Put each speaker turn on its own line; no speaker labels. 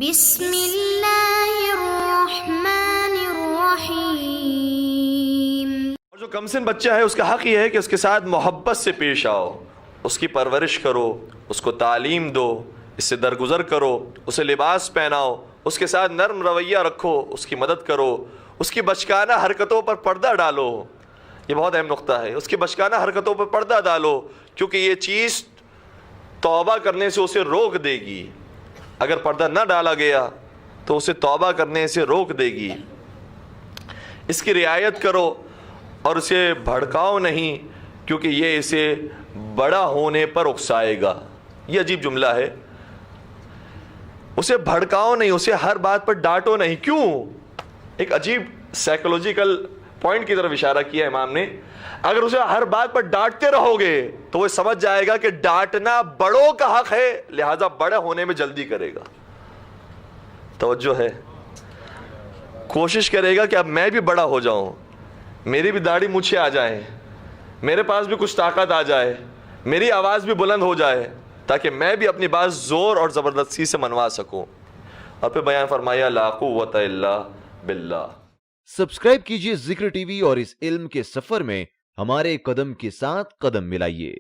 بسم اللہ الرحمن الرحیم۔
اور جو کمسن بچہ ہے اس کا حق یہ ہے کہ اس کے ساتھ محبت سے پیش آؤ، اس کی پرورش کرو، اس کو تعلیم دو، اس سے درگزر کرو، اسے لباس پہناؤ، اس کے ساتھ نرم رویہ رکھو، اس کی مدد کرو، اس کی بچکانہ حرکتوں پر پردہ ڈالو۔ یہ بہت اہم نقطہ ہے، اس کی بچکانہ حرکتوں پر پردہ ڈالو، کیونکہ یہ چیز توبہ کرنے سے اسے روک دے گی۔ اگر پردہ نہ ڈالا گیا تو اسے توبہ کرنے سے روک دے گی۔ اس کی رعایت کرو اور اسے بھڑکاؤ نہیں، کیونکہ یہ اسے بڑا ہونے پر اکسائے گا۔ یہ عجیب جملہ ہے، اسے بھڑکاؤ نہیں، اسے ہر بات پر ڈانٹو نہیں۔ کیوں؟ ایک عجیب سائیکولوجیکل پوائنٹ کی طرف اشارہ کیا امام نے۔ اگر اسے ہر بات پر ڈانٹتے رہو گے تو وہ سمجھ جائے گا کہ ڈانٹنا بڑوں کا حق ہے، لہذا بڑے ہونے میں جلدی کرے گا۔ توجہ ہے، کوشش کرے گا کہ اب میں بھی بڑا ہو جاؤں، میری بھی داڑھی مونچھیں آ جائیں، میرے پاس بھی کچھ طاقت آ جائے، میری آواز بھی بلند ہو جائے، تاکہ میں بھی اپنی بات زور اور زبردستی سے منوا سکوں۔ اور پھر بیان فرمایا لا قوت الا باللہ۔
سبسکرائب کیجئے ذکر ٹی وی اور اس علم کے سفر میں ہمارے قدم کے ساتھ قدم ملائیے۔